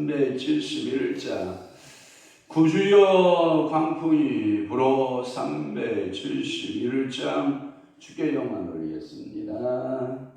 371장 구주여 광풍이 불어 371장 주께 영광 올리겠습니다.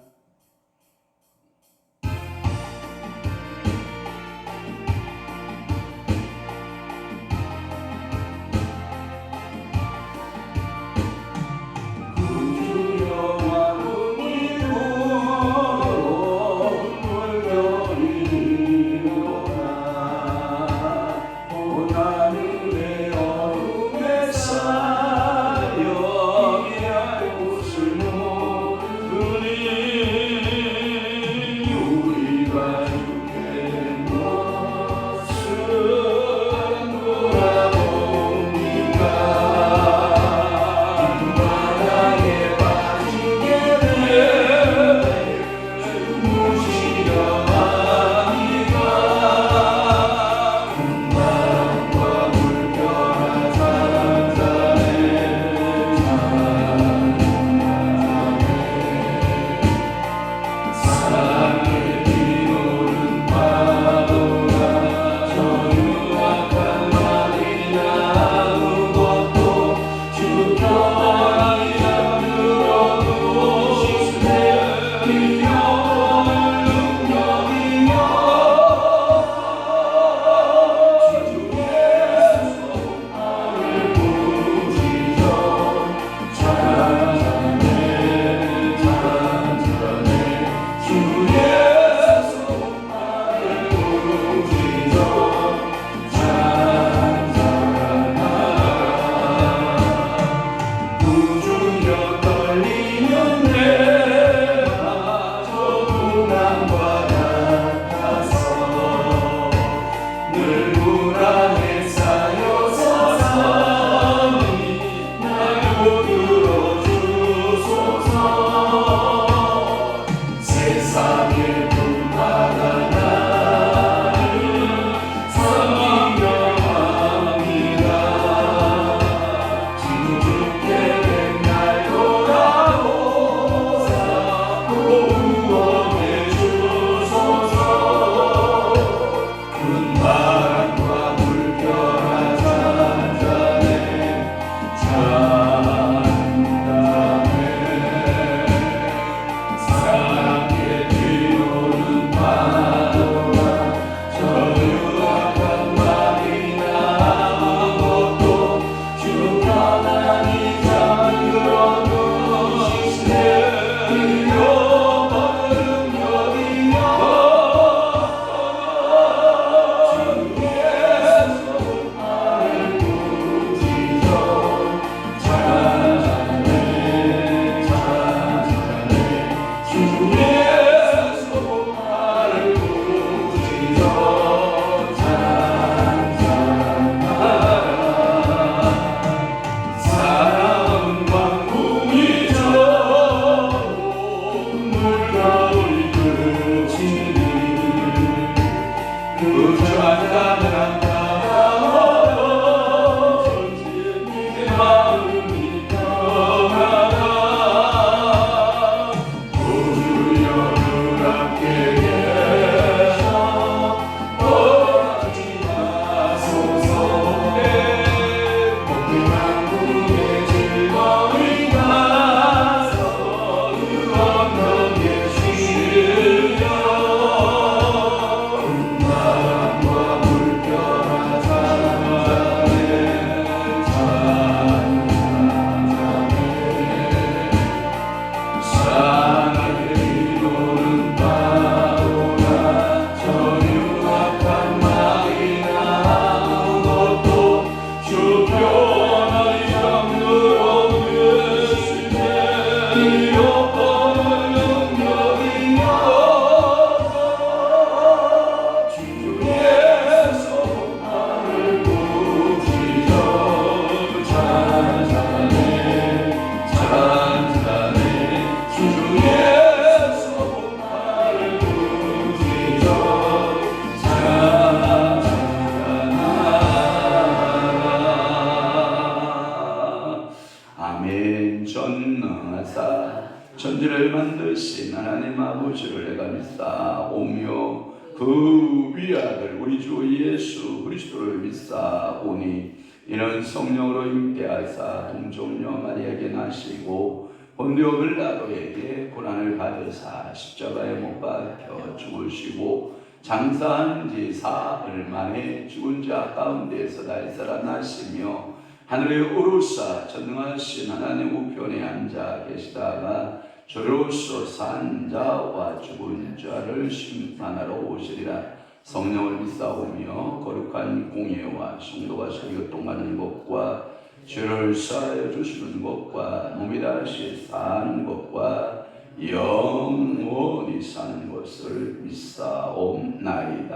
전능하사 천지를 만드신 하나님 아버지를 내가 믿사오며 그 위아들 우리 주 예수 그리스도를 믿사오니 이는 성령으로 잉태하사 동정녀 마리아에게 나시고 본디오 빌라도에게 고난을 받으사 십자가에 못 박혀 죽으시고 장사한 지 사흘 만에 죽은 자 가운데서 다시 살아나시며 하늘에 오르사 전능하신 하나님 우편에 앉아 계시다가 저로서 산 자와 죽은 자를 심판하러 오시리라. 성령을 믿사오며 거룩한 공예와 성도가 교통하는 것과 죄를 사하여 주시는 것과 몸이 다시 사는 것과 영원히 사는 것을 믿사옵나이다.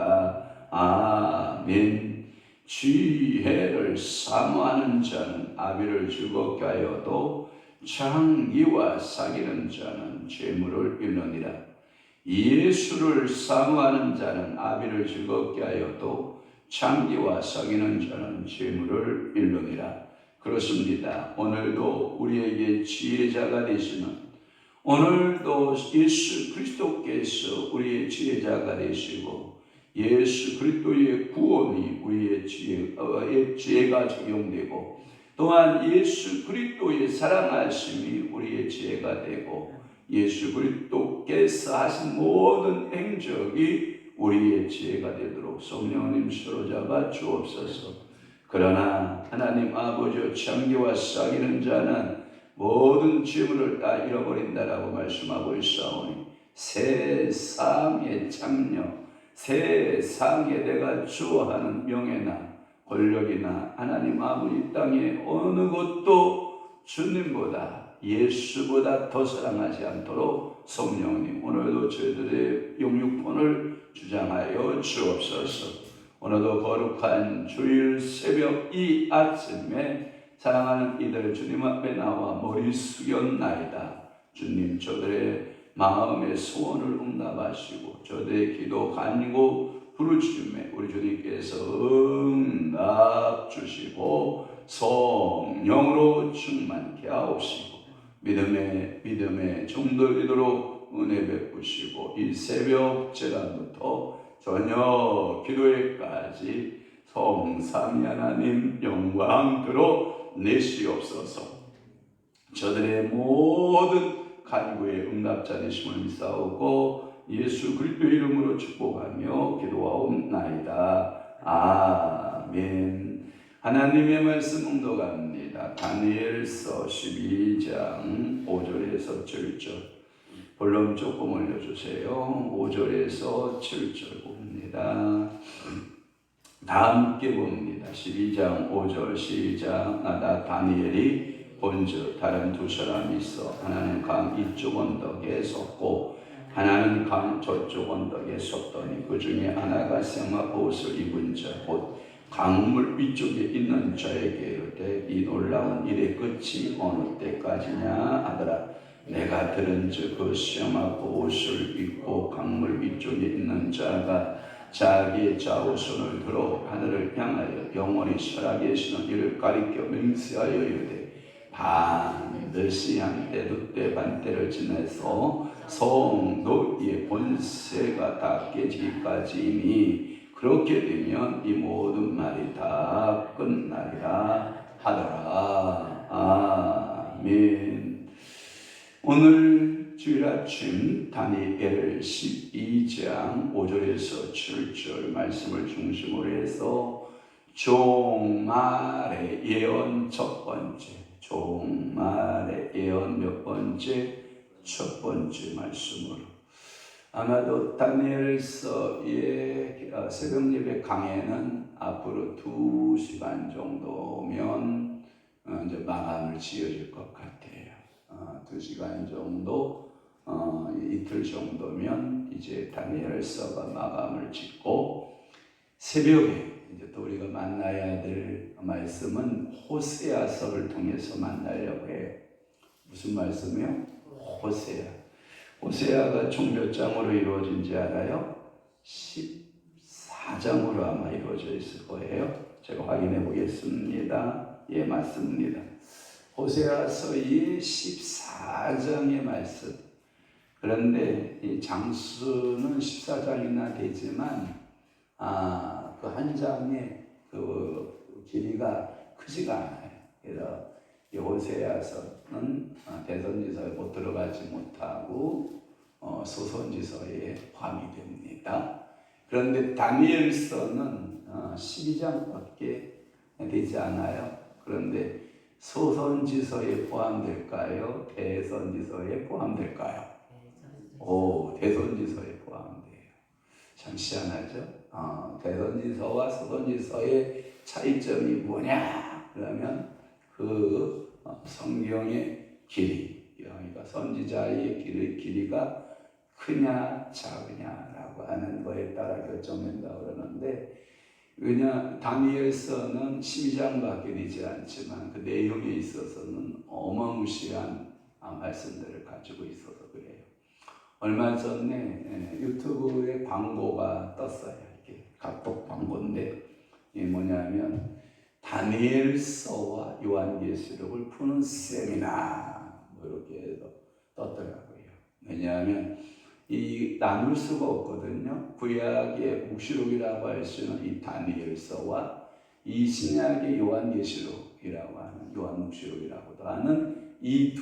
아멘. 지혜를 사모하는 자는 아비를 즐겁게 하여도 창기와 사귀는 자는 재물을 잃느니라. 예수를 사모하는 자는 아비를 즐겁게 하여도 창기와 사귀는 자는 재물을 잃느니라. 그렇습니다. 오늘도 우리에게 지혜자가 되시는, 오늘도 예수 그리스도께서 우리의 지혜자가 되시고 예수 그리스도의 구원이 우리의 지혜가 적용되고 또한 예수 그리스도의 사랑하심이 우리의 지혜가 되고 예수 그리스도께서 하신 모든 행적이 우리의 지혜가 되도록 성령님 사로잡아 주옵소서. 그러나 하나님 아버지여 창기와 사귀는 자는 모든 재물을 다 잃어버린다라고 말씀하고 있사오니 세상의 참여, 세상에 내가 주어하는 명예나 권력이나 하나님 아버지 땅에 어느 것도 주님보다 예수보다 더 사랑하지 않도록 성령님 오늘도 저희들의 영육폰을 주장하여 주옵소서. 오늘도 거룩한 주일 새벽 이 아침에 사랑하는 이들 주님 앞에 나와 머리 숙였나이다. 주님 저들의 마음의 소원을 응답하시고 저들의 기도 간구 부르짖음에 우리 주님께서 응답 주시고 성령으로 충만케 하옵시고 믿음의 정도이도록 은혜 베푸시고 이 새벽 재단부터 저녁 기도회까지 성삼위 하나님 영광 드러내시옵소서. 저들의 모든 간구의 응답자 되심을 믿사오고 예수 그리스도의 이름으로 축복하며 기도하옵나이다. 아멘. 하나님의 말씀 응독합니다. 다니엘서 12장 5절에서 7절. 볼륨 조금 올려주세요. 5절에서 7절 봅니다. 다 함께 봅니다. 12장 5절 시작. 나 다니엘이 본즉 다른 두 사람이 있어 하나는 강 이쪽 언덕에 섰고 하나는 강 저쪽 언덕에 섰더니 그 중에 하나가 세마 옷을 입은 자 곧 강물 위쪽에 있는 자에게 이르되 이 놀라운 일의 끝이 어느 때까지냐 하더라. 내가 들은즉 그 세마포 옷을 입고 강물 위쪽에 있는 자가 자기의 좌우손을 들어 하늘을 향하여 영원히 살아계시는 이를 가리켜 맹세하여 이르되 반드시 한때 두때 반때를 지내서 성도의 본세가 다 깨지기까지이니 그렇게 되면 이 모든 말이 다 끝나리라 하더라. 아멘. 오늘 주일 아침 다니엘 12장 5절에서 7절 말씀을 중심으로 해서 종말의 예언 첫 번째, 종말의 예언 몇 번째? 첫 번째 말씀으로 아마도 다니엘서의 새벽 예배 강해는 앞으로 2시간 정도면 이제 마감을 지어질 것 같아요. 2시간 정도, 이틀 정도면 이제 다니엘서가 마감을 짓고 새벽에 이제 또 우리가 만나야 될 말씀은 호세아서를 통해서 만나려고 해요. 무슨 말씀이요? 호세아. 호세아가 총 몇 장으로 이루어진지 알아요? 14장으로 아마 이루어져 있을 거예요. 제가 확인해 보겠습니다. 예, 맞습니다. 호세아서의 14장의 말씀. 그런데 이 장수는 14장이나 되지만 그 한 장의 그 길이가 크지가 않아요. 그래서 이 호세아서는 대선지서에 못 들어가지 못하고 소선지서에 포함이 됩니다. 그런데 다니엘서는 12장밖에 되지 않아요. 그런데 소선지서에 포함될까요? 대선지서에 포함될까요? 대선지서에 포함돼요. 참 희한하죠? 대선지서와 소선지서의 차이점이 뭐냐? 그러면 그 성경의 길이, 그러니까 선지자의 길이가 크냐 작으냐라고 하는 거에 따라 결정된다고 그러는데, 왜냐 다니엘서는 12장밖에 되지 않지만 그 내용에 있어서는 어마무시한 말씀들을 가지고 있어서 그래요. 얼마 전에 유튜브에 광고가 떴어요. 이게 카톡 광고인데 이게 뭐냐면 다니엘서와 요한계시록을 푸는 세미나 이렇게 해서 떴더라고요. 왜냐하면 이 나눌 수가 없거든요. 구약의 묵시록이라고 할 수 있는 이 다니엘서와 이 신약의 요한계시록이라고 하는 요한묵시록이라고도 하는 이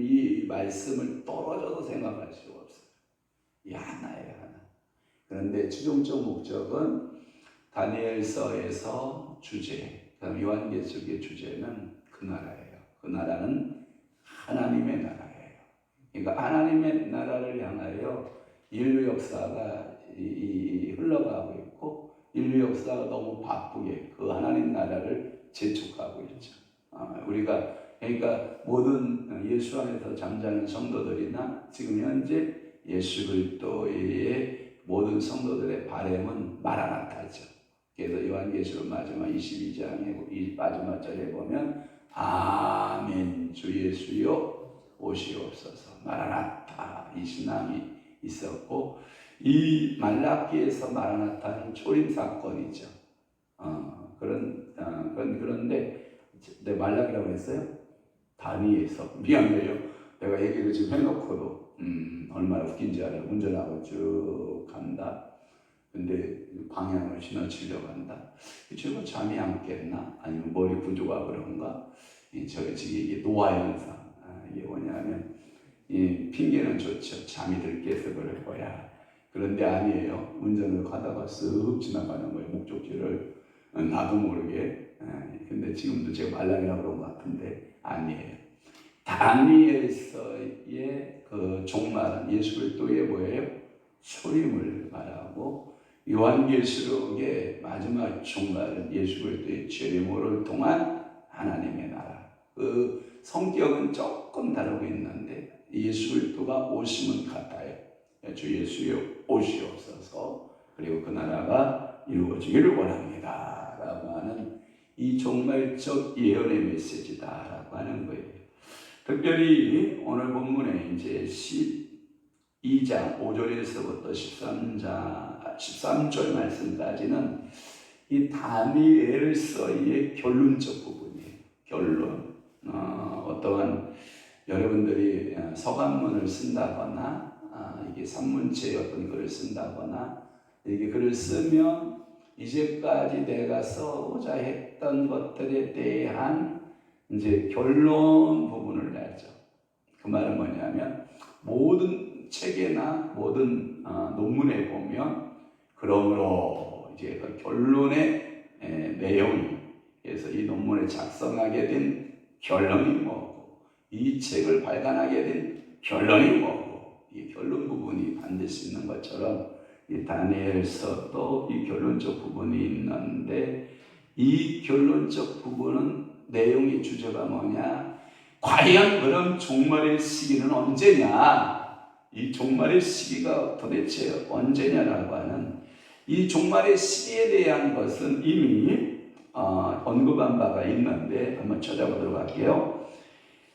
이 말씀을 떨어져서 생각할 수가 없어요. 이 하나예요, 하나. 그런데 최종적 목적은 다니엘서에서 주제, 그다음 요한계시록의 주제는 그 나라예요. 그 나라는 하나님의 나라예요. 그러니까 하나님의 나라를 향하여 인류 역사가 흘러가고 있고, 인류 역사가 너무 바쁘게 그 하나님 나라를 재촉하고 있죠. 그러니까 모든 예수 안에서 잠자는 성도들이나 지금 현재 예수 그리스도의 모든 성도들의 바람은 마라나타죠. 그래서 요한계시록 마지막 22장의 마지막 절에 보면 아멘 주 예수여 오시옵소서 마라나타 이 신앙이 있었고, 이 말라기에서 마라나타는 초림 사건이죠. 그런데 내 말라기라고 했어요? 다니엘서 미안해요. 내가 얘기를 지금 해놓고도 얼마나 웃긴지 알아요. 운전하고 쭉 간다. 근데 방향을 지나치려고 한다. 지금 잠이 안 깼나? 아니면 머리 구조가 그런가? 이게 노화 현상. 이게 뭐냐면 핑계는 좋죠. 잠이 들 깨서 그럴 거야. 그런데 아니에요. 운전을 가다가 쓱 지나가는 거예요. 목적지를 나도 모르게. 근데 지금도 제가 말랑이라고 그런 것 같은데 아니에요. 다니엘서의 그 종말은 예수 그리스도의 뭐예요? 초림을 말하고, 요한계시록의 마지막 종말은 예수 그리스도의 재림을 통한 하나님의 나라. 그 성격은 조금 다르고 있는데 예수 그리스도가 오심은 같아요. 주 예수여 오시옵소서. 그리고 그 나라가 이루어지기를 원합니다 라고 하는 이 종말적 예언의 메시지다라고 하는 거예요. 특별히 오늘 본문에 이제 12장 5절에서부터 13절 말씀까지는 이 다니엘서의 결론적 부분이에요. 결론. 어떠한 여러분들이 서간문을 쓴다거나 이게 산문체 어떤 글을 쓴다거나 이게 글을 쓰면 이제까지 내가 써오자 했던 것들에 대한 이제 결론 부분을 내죠. 그 말은 뭐냐면 모든 책이나 모든 논문에 보면 그러므로 이제 그 결론의 내용이, 그래서 이 논문을 작성하게 된 결론이 뭐고, 이 책을 발간하게 된 결론이 뭐고, 이 결론 부분이 반드시 있는 것처럼 이 다니엘서도 이 결론적 부분이 있는데, 이 결론적 부분은 내용의 주제가 뭐냐? 과연 그럼 종말의 시기는 언제냐? 이 종말의 시기가 도대체 언제냐라고 하는 이 종말의 시기에 대한 것은 이미 언급한 바가 있는데 한번 찾아보도록 할게요.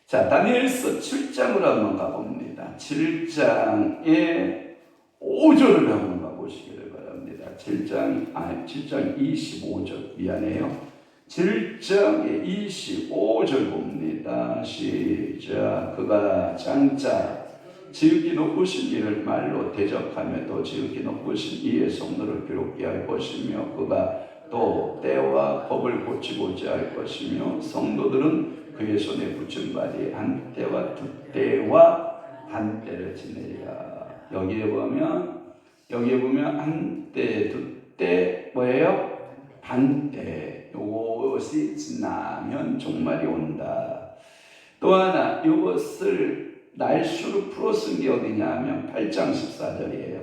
자, 다니엘서 7장으로 한번 가봅니다. 7장의 5절을 한번 가보시기를 바랍니다. 7장 25절 미안해요. 7장의 25절 봅니다. 시작. 그가 장차 지극히 높으신 이를 말로 대적하며 또 지극히 높으신 이의 성도를 괴롭게 할 것이며 그가 또 때와 법을 고치고자 할 것이며 성도들은 그의 손에 붙인 바디 한 때와 두 때와 반 때를 지내리라. 여기에 보면 한 때, 두 때 뭐예요? 반 때. 요것이 지나면 종말이 온다. 또 하나 이것을 날수로 풀어 쓴 게 어디냐 하면 8장 14절이에요.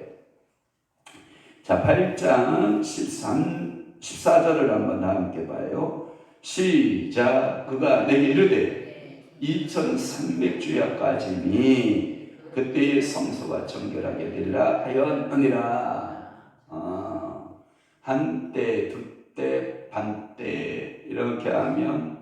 자, 8장 14절을 한번 다 함께 봐요. 시작. 그가 내게 이르되 2300주야까지니 그때의 성소가 정결하게 되리라 하였느니라. 한때, 두때, 반때 이렇게 하면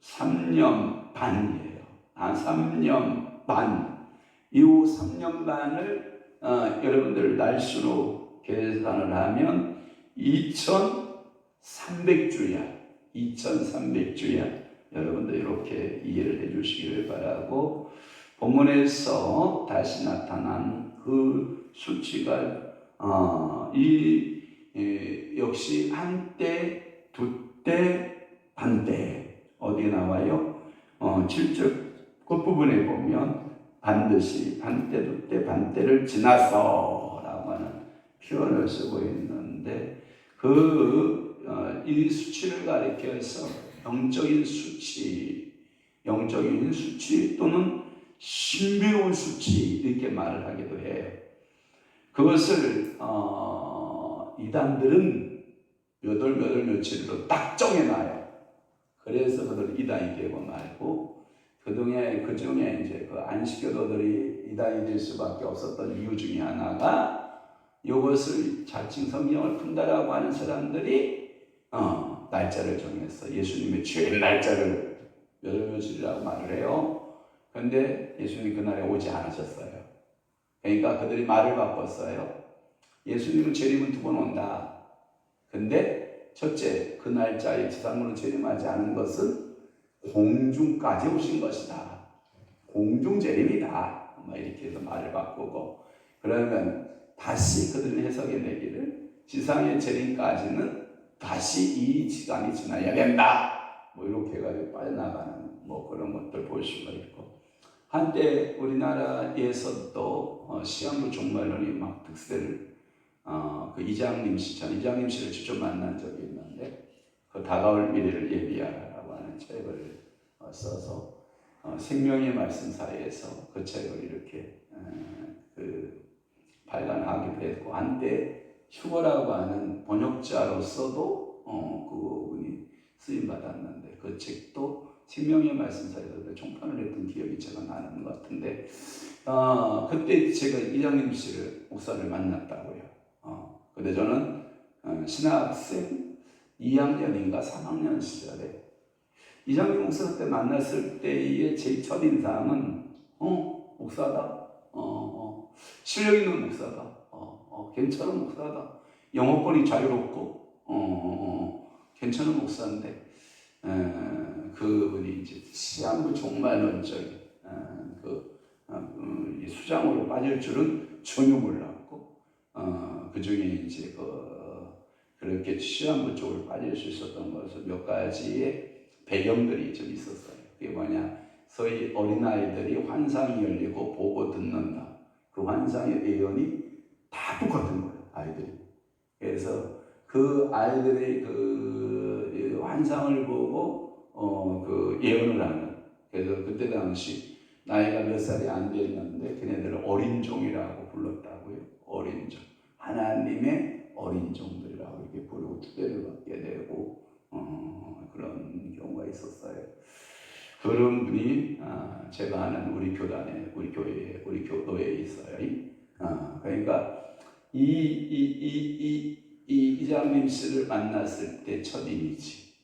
3년 반이에요. 3년 반. 이후 3년 반을 여러분들 날수로 계산을 하면 2300주야. 2300주야. 여러분들 이렇게 이해를 해 주시기를 바라고, 본문에서 다시 나타난 그 수치가 역시 한때, 두때, 반때 어디에 나와요? 7절 끝부분에 보면 반드시 한때, 두때, 반때를 지나서 라고 하는 표현을 쓰고 있는데 이 수치를 가리켜서 영적인 수치 또는 신비로운 수치 이렇게 말을 하기도 해요. 그것을 이단들은 며칠로 딱 정해놔요. 그래서 그들 이단이 되고 말고, 그중에 이제 그 안식교도들이 이단이 될 수밖에 없었던 이유 중에 하나가 이것을 자칭 성경을 푼다라고 하는 사람들이 날짜를 정했어. 예수님의 주일 날짜를 며칠이라고 말을 해요. 그런데 예수님 그날에 오지 않으셨어요. 그러니까 그들이 말을 바꿨어요. 예수님은 재림은 2번 온다. 근데 첫째, 그 날짜에 지상으로 재림하지 않은 것은 공중까지 오신 것이다. 공중 재림이다. 이렇게 해서 말을 바꾸고, 그러면 다시 그들은 해석해 내기를 지상의 재림까지는 다시 이 시간이 지나야 된다. 이렇게 해가지고 빠져나가는 그런 것들 볼 수가 있고, 한때 우리나라에서도 시한부 종말론이 막 득세를 그 이장님 씨를 직접 만난 적이 있는데, 그 다가올 미래를 예비하라고 하는 책을 써서 생명의 말씀사에서 그 책을 이렇게 발간하기도 했고, 한때 휴거라고 하는 번역자로서도 그분이 쓰임 받았는데 그 책도 생명의 말씀사에서 총판을 했던 기억이 제가 나는 것 같은데, 그때 제가 이장님 씨를 목사를 만났다고요. 근데 저는 신학생 2학년인가 3학년 시절에 이장님 목사 때 만났을 때의 제 첫인상은 목사다. 실력 있는 목사다. 괜찮은 목사다. 영어권이 자유롭고 괜찮은 목사인데, 그분이 이제 시한부 종말론적인 수장으로 빠질 줄은 전혀 몰랐고, 그 중에 이제 그렇게 시한부 쪽으로 빠질 수 있었던 것은 몇 가지의 배경들이 좀 있었어요. 그게 뭐냐, 소위 어린아이들이 환상이 열리고 보고 듣는다. 그 환상의 예언이 다 똑같은 거예요, 아이들이. 그래서 그 아이들의 그 환상을 보고 그 예언을 하는. 그래서 그때 당시 나이가 몇 살이 안 됐는데 걔네들을 어린종이라고 불렀다고요. 어린종. 하나님의 어린종들이라고 이렇게 부르고 투대를 받게 되고 그런 경우가 있었어요. 그런 분이 제가 아는 우리 교단에, 우리 교회에, 우리 교도에 있어요. 그러니까 이장님 씨를 만났을 때 첫 이미지.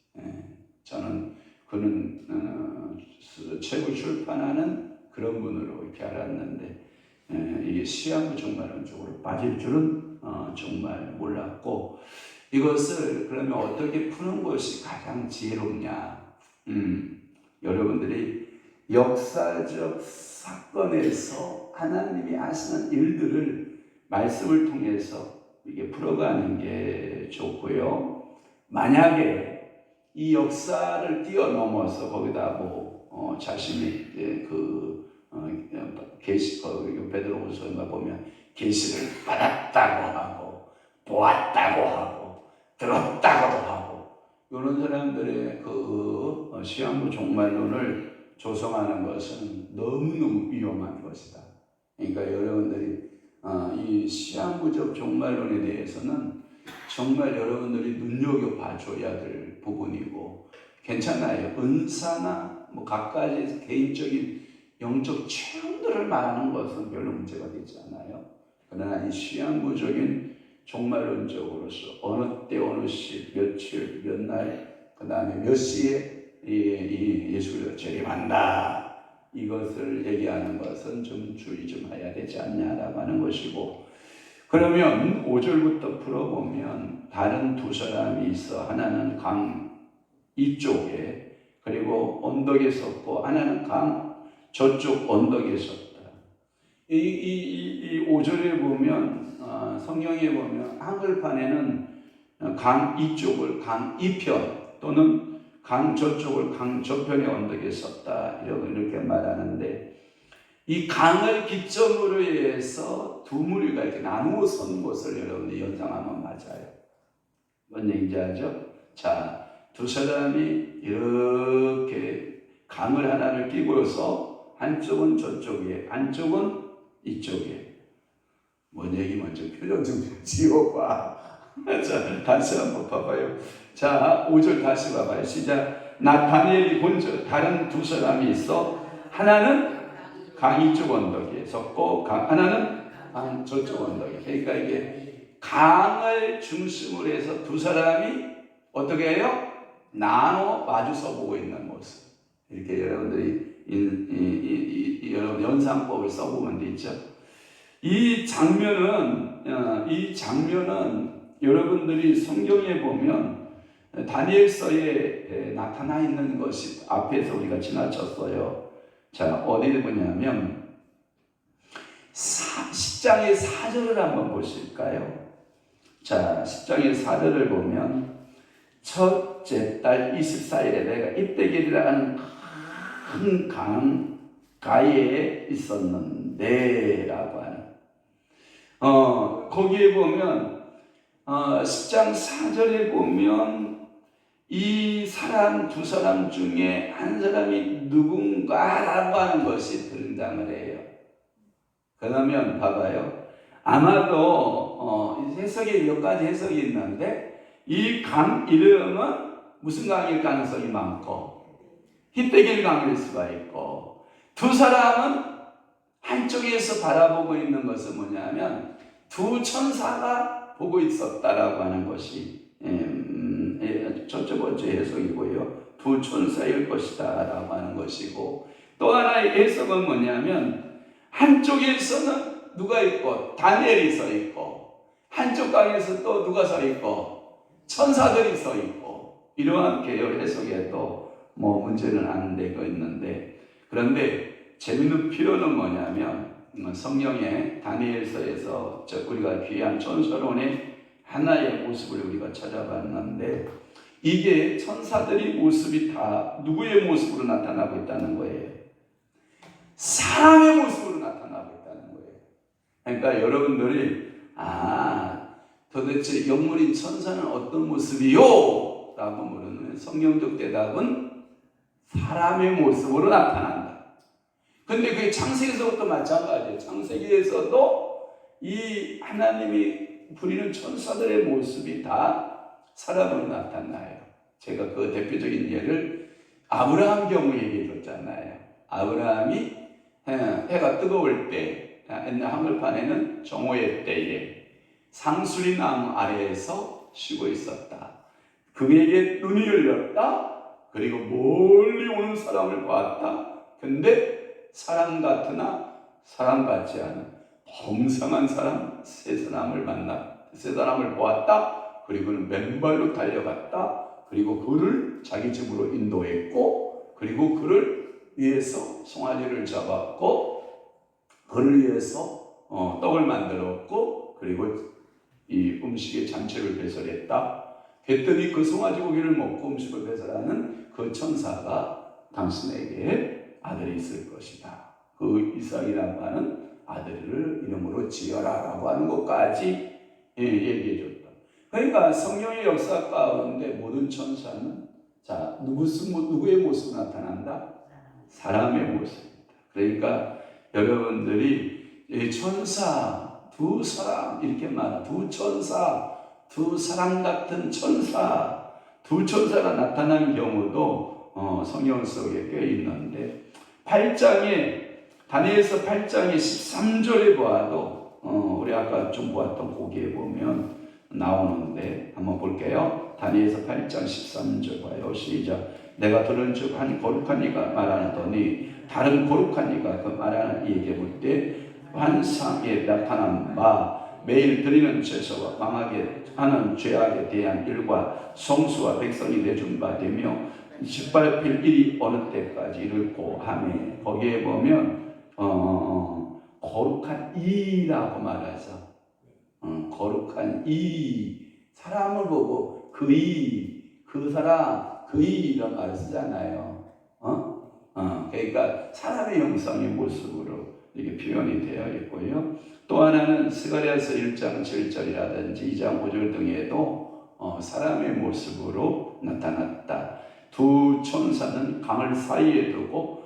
저는 그는 책을 출판하는 그런 분으로 이렇게 알았는데, 이게 시한부 종말론 쪽으로 빠질 줄은 정말 몰랐고, 이것을 그러면 어떻게 푸는 것이 가장 지혜롭냐? 여러분들이 역사적 사건에서 하나님이 하시는 일들을 말씀을 통해서 이게 풀어가는 게 좋고요. 만약에 이 역사를 뛰어넘어서 거기다 자신이 계시 베드로후서인가 보면 계시를 받았다고 하고 보았다고 하고 들었다고도 하고 이런 사람들의 시한부 종말론을 조성하는 것은 너무너무 위험한 것이다. 그러니까 여러분들이 이 시한부적 종말론에 대해서는 정말 여러분들이 눈여겨봐줘야 될 부분이고, 괜찮아요. 은사나 각가지 개인적인 영적 체험들을 말하는 것은 별로 문제가 되지 않아요. 그러나 이 시한부적인 종말론적으로서 어느 때 어느 시 며칠 몇 날 그 다음에 몇 시에 예수를 재림한다, 이것을 얘기하는 것은 좀 주의 좀 해야 되지 않냐라고 하는 것이고, 그러면 5절부터 풀어보면 다른 두 사람이 있어. 하나는 강 이쪽에 그리고 언덕에 섰고 하나는 강 저쪽 언덕에 섰다. 이 5절에 보면 성경에 보면 한글판에는 강 이쪽을 강 이편 또는 강 저쪽을 강 저편의 언덕에 섰다 이렇게 말하는데, 이 강을 기점으로 해서 두 무리가 이렇게 나누어 선 것을 여러분들 연상하면 맞아요. 뭔 얘기인지 알죠? 자, 두 사람이 이렇게 강을 하나를 끼고서 한쪽은 저쪽에 한쪽은 이쪽에. 뭔 얘기 먼저 표정 좀 지워봐. 자, 다시 한번 봐봐요. 자, 5절 다시 봐봐요. 시작. 나타니엘이 본즉 다른 두 사람이 있어. 하나는 강 이쪽 언덕에 섰고 하나는 강 저쪽 언덕에. 그러니까 이게 강을 중심으로 해서 두 사람이 어떻게 해요? 나눠 마주서 보고 있는 모습. 이렇게 여러분들이 여러분 연상법을 써보면 되죠. 이 장면은 여러분들이 성경에 보면 다니엘서에 나타나 있는 것이 앞에서 우리가 지나쳤어요. 자, 어디에 보냐면 10장의 4절을 한번 보실까요? 자, 10장의 4절을 보면 첫째 달 24일에 내가 입대길이라는 큰 강가에 있었는데 라고 하는 거기에 보면 10장 4절에 보면 이 두 사람 중에 한 사람이 누군가라고 하는 것이 등장을 해요. 그러면 봐봐요. 아마도 해석에 몇 가지 해석이 있는데, 이 강 이름은 무슨 강일 가능성이 많고, 히데길 강일 수가 있고, 두 사람은 한쪽에서 바라보고 있는 것은 뭐냐면 두 천사가 보고 있었다라고 하는 것이 첫째 번째 해석이고요. 두 천사일 것이다 라고 하는 것이고, 또 하나의 해석은 뭐냐면 한쪽에서는 누가 있고 다니엘이 서 있고, 한쪽 강에서 또 누가 서 있고 천사들이 서 있고, 이러한 계열 해석에도 문제는 안 되고 있는데, 그런데 재밌는 필요는 뭐냐면 성경의 다니엘서에서 우리가 귀한 전설론의 하나의 모습을 우리가 찾아봤는데, 이게 천사들의 모습이 다 누구의 모습으로 나타나고 있다는 거예요? 사람의 모습으로 나타나고 있다는 거예요. 그러니까 여러분들이 도대체 영물인 천사는 어떤 모습이요? 라고 물으면 성경적 대답은 사람의 모습으로 나타난다. 근데 그게 창세기에서부터 마찬가지예요. 창세기에서도 이 하나님이 부리는 천사들의 모습이 다 사람으로 나타나요. 제가 그 대표적인 예를 아브라함 경우 얘기해 줬잖아요. 아브라함이 해가 뜨거울 때, 옛날 한글판에는 정오의 때에 상수리 나무 아래에서 쉬고 있었다. 그에게 눈이 열렸다. 그리고 멀리 오는 사람을 보았다. 근데 사람 같으나 사람 같지 않은 범상한 사람 세 사람을 보았다. 그리고는 맨발로 달려갔다. 그리고 그를 자기 집으로 인도했고, 그리고 그를 위해서 송아지를 잡았고, 그를 위해서 떡을 만들었고 그리고 이 음식에 잔치를 배설했다. 했더니 그 송아지 고기를 먹고 음식을 배설하는 그 천사가 당신에게 아들이 있을 것이다. 그 이삭이라고 하는 아들을 이름으로 지어라 라고 하는 것까지 얘기해 줬다. 그러니까 성령의 역사 가운데 모든 천사는 자 누구의 모습으로 나타난다? 사람의 모습입니다. 그러니까 여러분들이 천사 두 사람 이렇게 말하 두 천사 두 사람 같은 천사 두 천사가 나타난 경우도 성경 속에 꽤 있는데 8장에 다니엘서 8장의 13절에 보아도 우리 아까 좀 보았던 거기에 보면 나오는데 한번 볼게요. 다니엘서 8장 13절 봐요. 시작. 내가 들은즉 한 거룩한 이가 말하더니 다른 거룩한 이가 그 말하는 이에게 볼 때 환상에 나타난 바 매일 드리는 제사와 망하게 하는 죄악에 대한 일과 성수와 백성이 내준 바 되며 짓밟힐 일이 어느 때까지 이르고 하며 거기에 보면 거룩한 이라고 말하죠. 거룩한 이 사람을 보고 그 사람 이런 말을 쓰잖아요. 그러니까 사람의 형상의 모습으로 이게 표현이 되어 있고요. 또 하나는 스가랴서 1장 7절이라든지 2장 5절 등에도 사람의 모습으로 나타났다. 두 천사는 강을 사이에 두고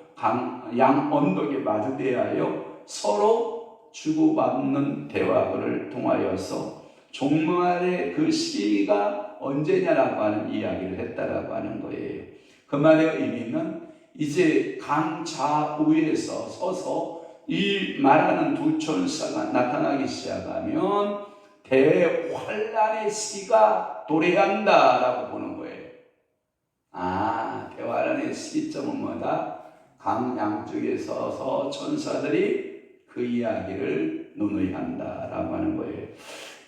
양 언덕에 마주 대하여 서로 주고받는 대화를 통하여서 종말의 그 시기가 언제냐라고 하는 이야기를 했다라고 하는 거예요. 그 말의 의미는 이제 강 좌우에서 서서 이 말하는 두 천사가 나타나기 시작하면 대환란의 시기가 도래한다라고 보는 거예요. 대환란의 시점은 뭐다? 강 양쪽에 서서 천사들이 그 이야기를 논의한다라고 하는 거예요.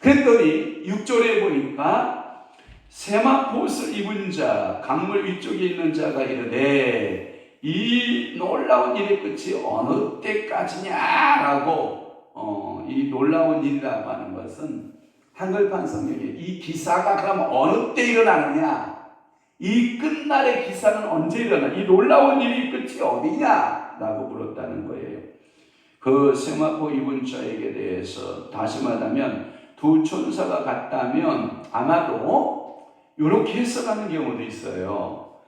그랬더니 6절에 보니까 세마포옷을 입은 자, 강물 위쪽에 있는 자가 이르되 이 놀라운 일의 끝이 어느 때까지냐라고 이 놀라운 일이라고 하는 것은 한글판 성경에 이 기사가 그럼 어느 때 일어나느냐, 이 끝날의 기사는 언제 일어나, 이 놀라운 일의 끝이 어디냐라고 물었다는 거예요. 그 세마포 입은 자에게 대해서 다시 말하면 두 천사가 같다면 아마도 이렇게 해석하는 경우도 있어요.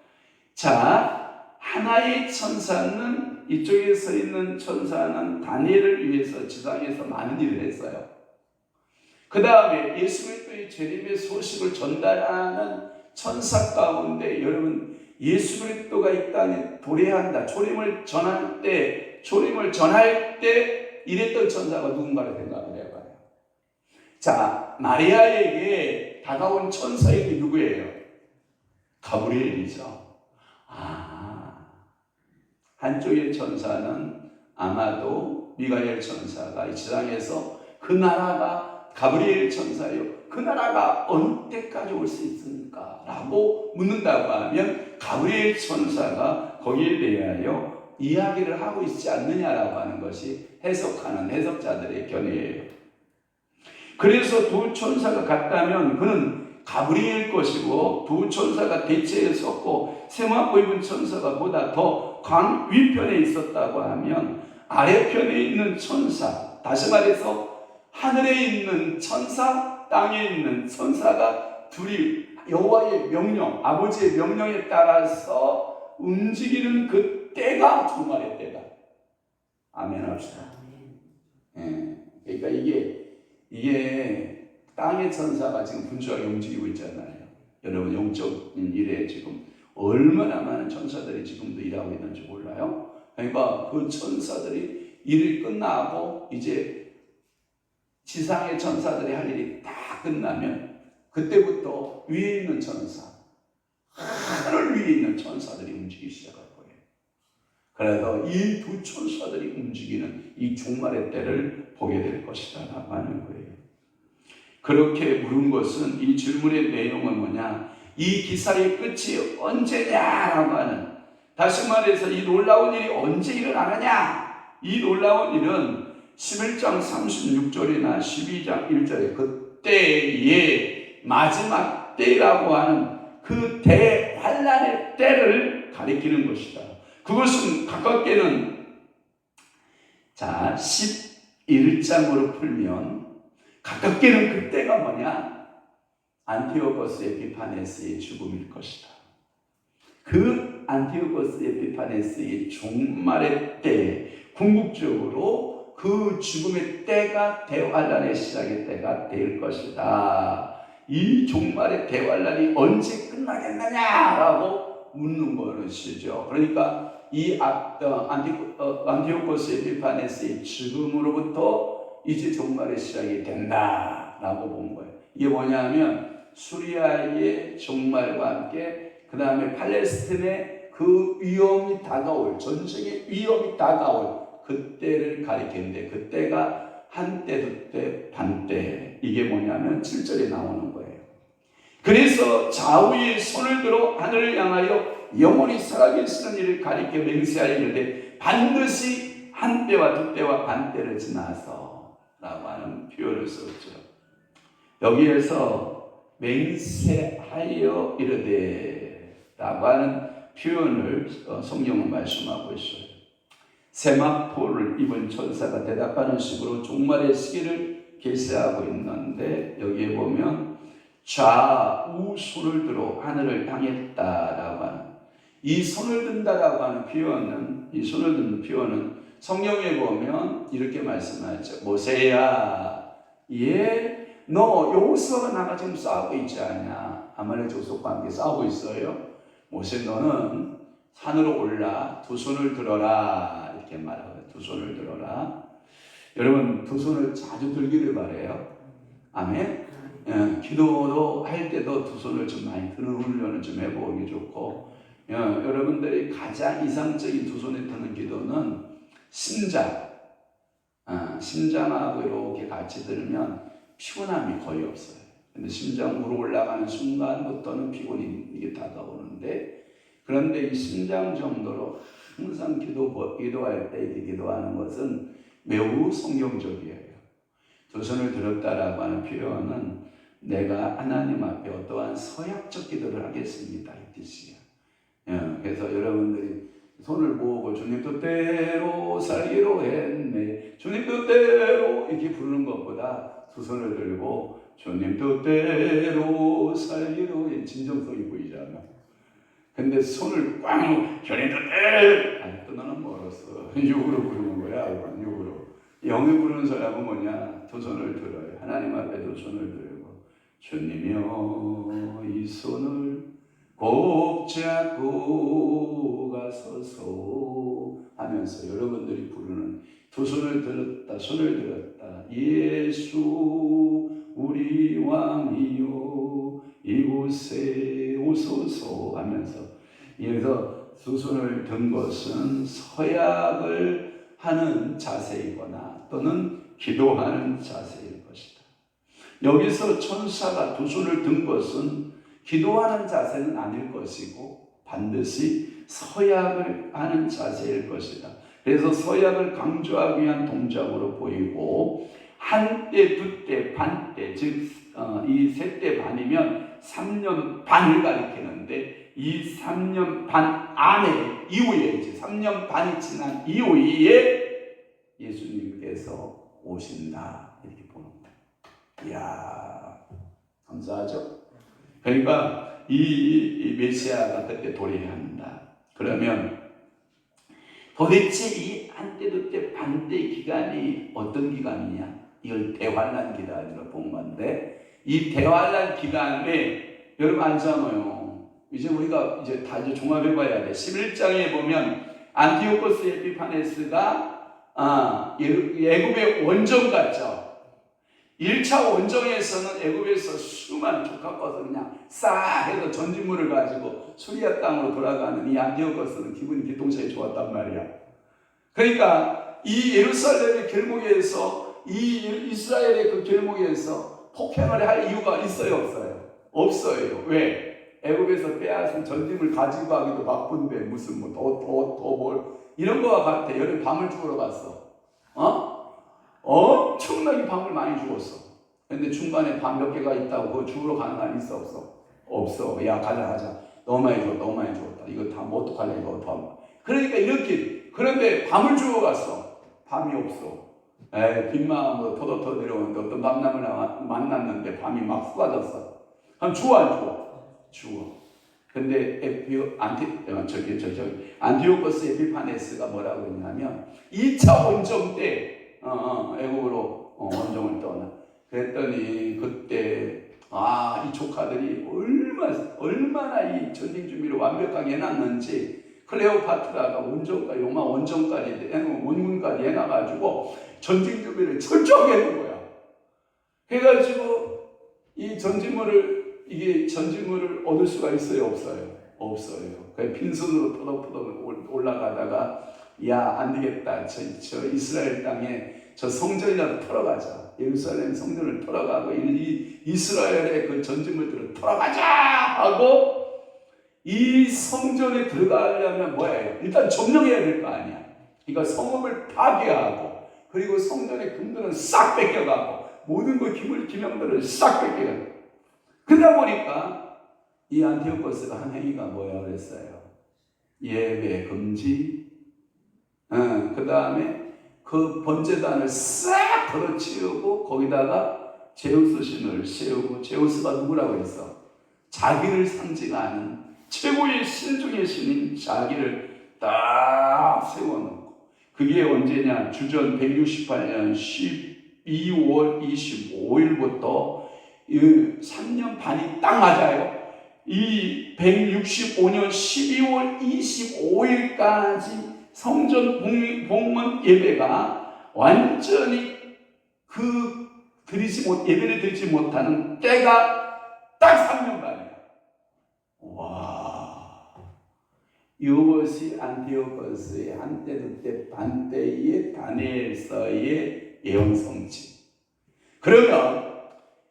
자, 하나의 천사는 이쪽에 서 있는 천사는 다니엘을 위해서 지상에서 많은 일을 했어요. 그 다음에 예수 그리스도의 재림의 소식을 전달하는 천사 가운데 여러분 예수 그리스도가 이 땅에 도래한다, 초림을 전할 때 이랬던 천사가 누군가를 생각을 해봐요. 자, 마리아에게 다가온 천사에게 누구예요? 가브리엘이죠. 한쪽의 천사는 아마도 미가엘 천사가 이 지상에서 그 나라가 가브리엘 천사요, 그 나라가 어느 때까지 올 수 있습니까? 라고 묻는다고 하면 가브리엘 천사가 거기에 대하여 이야기를 하고 있지 않느냐라고 하는 것이 해석하는 해석자들의 견해예요. 그래서 두 천사가 같다면 그는 가브리엘 것이고 두 천사가 대체에 섰고 세마포 입은 천사가 보다 더 강 위편에 있었다고 하면 아래편에 있는 천사, 다시 말해서 하늘에 있는 천사, 땅에 있는 천사가 둘이 여호와의 명령, 아버지의 명령에 따라서 움직이는 그 때가 종말의 때다. 아멘 합시다. 그러니까 이게 땅의 천사가 지금 분주하게 움직이고 있잖아요. 여러분 영적인 일에 지금 얼마나 많은 천사들이 지금도 일하고 있는지 몰라요? 그러니까 그 천사들이 일이 끝나고 이제 지상의 천사들이 할 일이 다 끝나면 그때부터 위에 있는 천사, 하늘 위에 있는 천사들이 움직이기 시작할 거예요. 그래서 이 두 천사들이 움직이는 이 종말의 때를 보게 될 것이다 라고 하는 거예요. 그렇게 물은 것은 이 질문의 내용은 뭐냐? 이 기사의 끝이 언제냐라고 하는, 다시 말해서 이 놀라운 일이 언제 일어나느냐? 이 놀라운 일은 11장 36절이나 12장 1절에 그때의 마지막 때라고 하는 그 대환란의 때를 가리키는 것이다. 그것은 가깝게는 자 11장으로 풀면 가깝게는 그때가 뭐냐? 안티오코스 에피파네스의 죽음일 것이다. 그 안티오코스 에피파네스의 종말의 때, 궁극적으로 그 죽음의 때가 대환란의 시작의 때가 될 것이다. 이 종말의 대환란이 언제 끝나겠느냐라고 묻는 것이죠. 그러니까 이 안티오코스 에피파네스의 죽음으로부터 이제 종말의 시작이 된다라고 본 거예요. 이게 뭐냐면 수리아의 종말과 함께 그 다음에 팔레스틴의 그 위험이 다가올, 전쟁의 위험이 다가올 그때를 가리키는데, 그때가 한때, 두때, 반때, 이게 뭐냐면 7절에 나오는 거예요. 그래서 좌우의 손을 들어 하늘을 향하여 영원히 살아계시는 이를 가리켜 맹세하여 이르되 반드시 한때와 두때와 반때를 지나서 라고 하는 표현을 썼죠. 여기에서 맹세하여 이르되 라고 하는 표현을 성경은 말씀하고 있어요. 세마포를 입은 천사가 대답하는 식으로 종말의 시기를 계시하고 있는데, 여기에 보면 좌우 손을 들어 하늘을 향했다라고 하는, 이 손을 든다라고 하는 표현은, 이 손을 든 표현은 성경에 보면 이렇게 말씀하죠. 모세야, 너 여호수아가 나가 지금 싸우고 있지 않냐? 아말렉 족속과 함께 싸우고 있어요. 모세, 너는 산으로 올라 두 손을 들어라, 이렇게 말하고요. 두 손을 들어라. 여러분, 두 손을 자주 들기를 바래요. 아멘. 기도도 할 때도 두 손을 좀 많이 드는 훈련을 좀 해보기 좋고, 여러분들이 가장 이상적인 두 손에 드는 기도는 심장하고 이렇게 같이 들으면 피곤함이 거의 없어요. 근데 심장으로 올라가는 순간부터는 피곤이 이게 다가오는데, 그런데 이 심장 정도로 항상 기도할 때 이렇게 기도하는 것은 매우 성경적이에요. 두 손을 들었다라고 하는 표현은 내가 하나님 앞에 어떠한 서약적 기도를 하겠습니다, 이 뜻이에요. 그래서 여러분들이 손을 모으고 주님 뜻대로 살기로 했네, 주님 뜻대로 이렇게 부르는 것보다 두 손을 들고 주님 뜻대로 살기로 해, 진정성이 보이잖아. 근데 손을 꽉 놓고 주님 뜻대로, 아직도 나는 멀었어. 육으로 부르는 거야. 육으로. 영이 부르는 사람은 뭐냐? 두 손을 들어요. 하나님 앞에 두 손을 들고 주님이여 이 손을 꼭 잡고 가소서 하면서 여러분들이 부르는 두 손을 들었다, 손을 들었다. 예수 우리 왕이요 이곳에 오소서 하면서, 여기서 두 손을 든 것은 서약을 하는 자세이거나 또는 기도하는 자세일 것이다. 여기서 천사가 두 손을 든 것은 기도하는 자세는 아닐 것이고 반드시 서약을 하는 자세일 것이다. 그래서 서약을 강조하기 위한 동작으로 보이고, 한때, 두때, 반때, 즉 이 세 때 반이면 3년 반을 가리키는데, 이 3년 반 안에 이후에, 이제 3년 반이 지난 이후에 예수님께서 오신다, 이렇게 보는 거예요. 이야, 감사하죠? 그러니까 이 메시아가 그때 도래해야 한다. 그러면 도대체 이 한때, 두때, 반때 기간이 어떤 기간이냐? 이걸 대환란 기간으로 본 건데, 이 대환란 기간에 여러분 알잖아요. 이제 우리가 이제 다 이제 종합해 봐야 돼. 11장에 보면 안티오코스 에피파네스가 애굽의 원정 같죠. 1차 원정에서는 애굽에서 수많은 족합버섯 그냥 싹 해서 전진물을 가지고 수리아 땅으로 돌아가는 이 안티오코스는 기분이 기똥차게 좋았단 말이야. 그러니까 이 예루살렘의 길목에서, 이 이스라엘의 그 길목에서 폭행을 할 이유가 있어요, 없어요? 없어요. 왜? 애굽에서 빼앗은 전짐을 가지고 가기도 바쁜데 무슨 뭐 더 뭘 이런 거와 같아. 여름 밤을 죽으러 갔어. 엄청나게 밤을 많이 주었어. 근데 중간에 밤 몇 개가 있다고 그거 주우러 가는 날 있어 없어? 없어. 야 가자. 너무 많이 주었다. 이거 다 뭐 어떡할래 이거 밤. 그러니까 이렇게 그런데 밤을 주워 갔어. 밤이 없어. 빈 마음으로 터덕터덕 내려오는데 어떤 밤남을 만났는데 밤이 막 쏟아졌어. 그럼 주워 안 주워? 주워. 근데 안티오코스 에피파네스가 뭐라고 했냐면 2차 원정 때 애국으로 원정을 떠나. 그랬더니 그때 이 조카들이 얼마나 이 전쟁 준비를 완벽하게 해놨는지 클레오파트라가 원정까지 원문까지 해놔가지고 전쟁 준비를 철저하게 해놓은 거야. 해가지고 이 전쟁물을 얻을 수가 있어요, 없어요? 없어요. 그래서 빈손으로 터덕터덕 올라가다가 안 되겠다. 저 이스라엘 땅에 저 성전이라도 털어가자. 예루살렘 성전을 털어가고 이스라엘의 그 전쟁물들을 털어가자 하고 이 성전에 들어가려면 뭐예요? 일단 점령해야 될 거 아니야. 그러니까 성읍을 파괴하고 그리고 성전의 금들은 싹 뺏겨가고 모든 그 기명들을 싹 뺏겨가고 그러다 보니까 이 안티오코스가 한 행위가 뭐야 그랬어요? 예배 금지. 그 다음에 그 번제단을 싹 걷어치우고 거기다가 제우스 신을 세우고, 제우스가 누구라고 했어? 자기를 상징하는 최고의 신 중의 신인 자기를 딱 세워놓고, 그게 언제냐? 주전 168년 12월 25일부터 3년 반이 딱 맞아요. 이 165년 12월 25일까지 성전 봉헌 예배가 완전히 예배를 드리지 못하는 때가 딱 3년 반이야. 와, 이것이 안티오코스의 한때 반때의 다니엘서의 예언성취. 그러면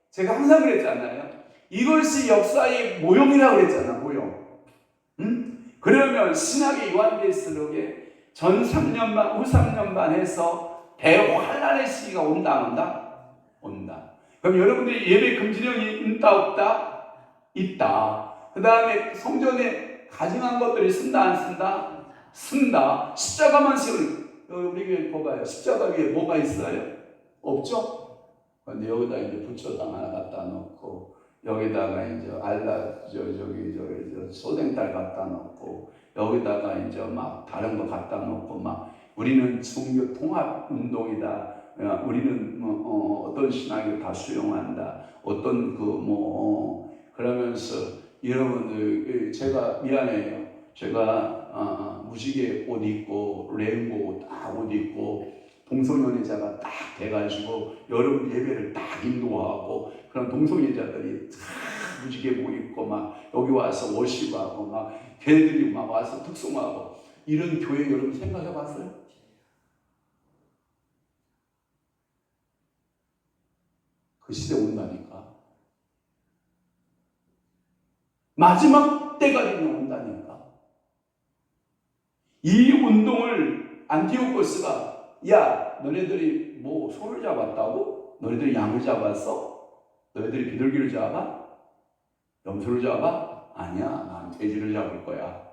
제가 항상 그랬잖아요. 이것이 역사의 모형이라고 그랬잖아, 모형. 그러면 신학의 요한계시록에 전 3년 반, 후 3년 반 해서 대환란의 시기가 온다, 안 온다? 온다. 그럼 여러분들이 예배 금지령이 있다, 없다? 있다. 그 다음에 성전에 가증한 것들이 쓴다, 안 쓴다? 쓴다. 십자가만 세우는, 우리 교회 봐봐요. 십자가 위에 뭐가 있어요? 없죠? 근데 여기다 이제 부처당 하나 갖다 놓고, 여기다가 이제 소댕딸 갖다 놓고, 여기다가 이제 막 다른 거 갖다 놓고, 막 우리는 종교 통합 운동이다. 우리는 어떤 신학을 다 수용한다. 어떤 그러면서 여러분들, 제가 미안해요. 제가 무지개 옷 입고 레인보우 딱 옷 입고 동성연애자가 딱 돼가지고 여러분 예배를 딱 인도하고, 그런 동성애자들이 딱 무지개 옷 입고 막 여기 와서 워십하고 막 걔들이 막 와서 특송하고, 이런 교회 여러분 생각해 봤어요? 그 시대 온다니까. 마지막 때가 되면 온다니까. 이 운동을 안티오코스가, 야, 너네들이 뭐 소를 잡았다고? 너네들이 양을 잡았어? 너희들이 비둘기를 잡아? 염소를 잡아? 아니야, 난 돼지를 잡을 거야.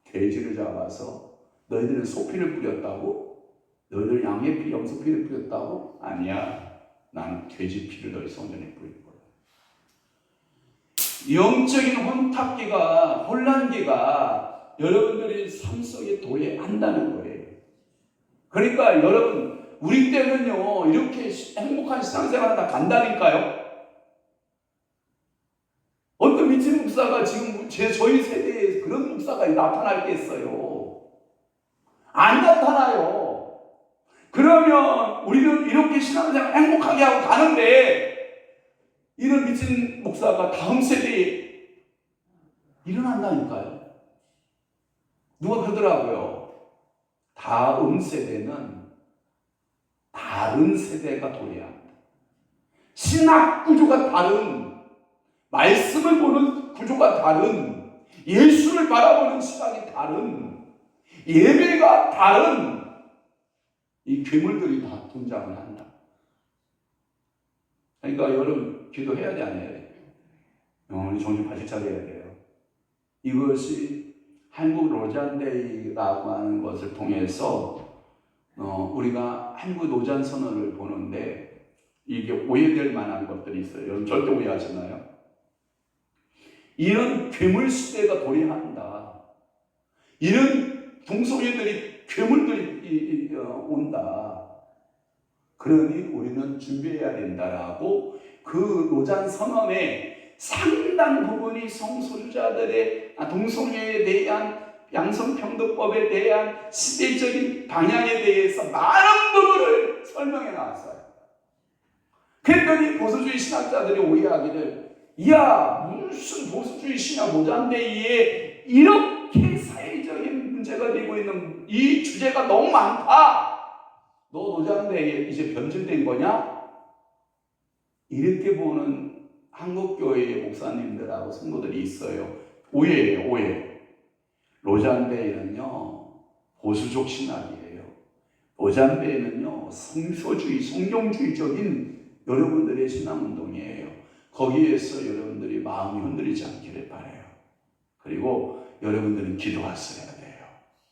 돼지를 잡아서 너희들은 소피를 뿌렸다고? 너희들 양의 피, 염소 피를 뿌렸다고? 아니야, 나는 돼지 피를 너희 성전에 뿌릴 거야. 영적인 혼란기가 여러분들이 삶 속에 도래한다는 거예요. 그러니까 여러분, 우리 때는요, 이렇게 행복한 신앙생활 하다 간다니까요. 어떤 미친 목사가 지금 저희 세대에 그런 목사가 나타날겠어요? 안 나타나요. 그러면 우리는 이렇게 신앙생활 행복하게 하고 가는데, 이런 미친 목사가 다음 세대에 일어난다니까요. 누가 그러더라고요. 다음 세대는 다른 세대가 도래한다. 신학 구조가 다른, 말씀을 보는 구조가 다른, 예수를 바라보는 시각이 다른, 예배가 다른 이 괴물들이 다 등장을 한다. 그러니까 여러분 기도해야 돼, 안 해야 돼? 우리 정신 바짝 차려야 돼요. 이것이 한국 노잔데이라고 하는 것을 통해서 우리가 한국 노잔 선언을 보는데 이게 오해될 만한 것들이 있어요. 여러분 절대 오해하지 마요. 이런 괴물 시대가 도래한다. 이런 동성애들이 괴물들이 온다. 그러니 우리는 준비해야 된다라고 그 노잔 선언의 상당 부분이 성소유자들의 동성애에 대한 양성평등법에 대한 시대적인 방향에 대해서 많은 부분을 설명해 나왔어요. 그랬더니 보수주의 신학자들이 오해하기를 야 무슨 보수주의 신학 노잔데이에 이렇게 사회적인 문제가 되고 있는 이 주제가 너무 많다. 너 노잔데이에 이제 변질된 거냐? 이렇게 보는 한국교회의 목사님들하고 성도들이 있어요. 오해예요, 오해. 노잔데이는요 보수적 신학이에요. 노잔데이는요 성소주의, 성경주의적인 여러분들의 신앙운동이에요. 거기에서 여러분들이 마음이 흔들리지 않기를 바라요. 그리고 여러분들은 기도하셔야 돼요.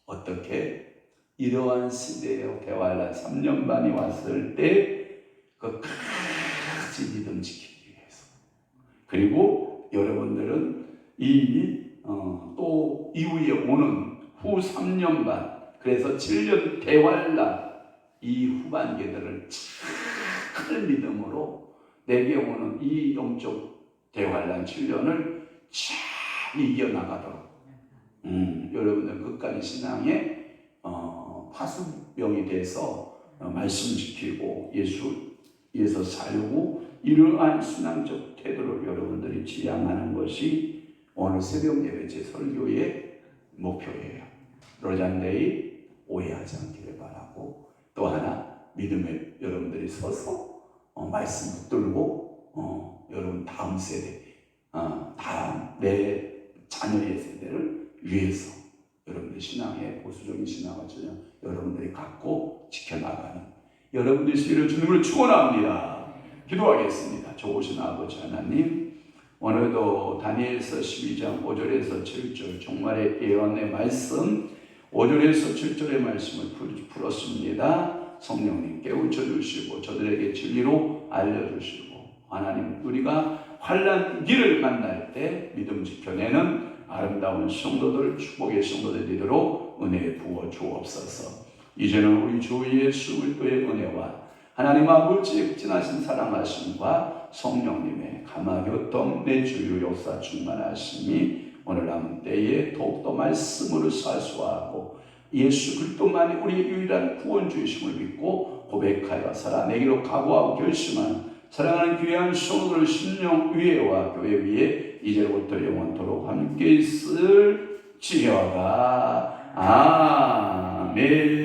어떻게? 이러한 시대의 대환란 3년 반이 왔을 때 그 같이 믿음 지키기 위해서. 그리고 여러분들은 또 이후에 오는 후 3년 반, 그래서 7년 대환란 이 후반기들을 큰 믿음으로 내게 오는 이 영적 대환란 7년을 잘 이겨나가도록 여러분들 끝까지 신앙의 파수병이 돼서 말씀 지키고 예수 살고 이러한 신앙적 태도를 여러분들이 지향하는 것이 오늘 새벽 예배 제 설교의 목표예요. 노잔데이 오해하지 않기를 바라고, 또 하나 믿음에 여러분들이 서서 말씀 붙들고 여러분 다음 세대, 다음 내 자녀의 세대를 위해서 여러분들 신앙의 보수적인 신앙을 전혀 여러분들이 갖고 지켜나가는 여러분들이 되시기를 주님을 축원합니다. 기도하겠습니다. 좋으신 아버지 하나님, 오늘도 다니엘서 12장 5절에서 7절 종말의 예언의 말씀 5절에서 7절의 말씀을 풀었습니다. 성령님 깨우쳐 주시고 저들에게 진리로 알려주시고, 하나님 우리가 환난 길을 만날 때 믿음 지켜내는 아름다운 성도들, 축복의 성도들 되도록 은혜 부어 주옵소서. 이제는 우리 주 예수 그리스도의 은혜와 하나님 아버지의 극진하신 사랑하심과 성령님의 감화교통 내주유 역사 충만하심이 오늘 남은 때에 더욱더 말씀으로 사수하고 예수 그리스도만이 우리의 유일한 구원주이심을 믿고 고백하여 살아내기로 각오하고 결심한 사랑하는 귀한 성도들 심령 위에와 교회 위에 이제부터 영원토록 함께 있을지어다. 아멘.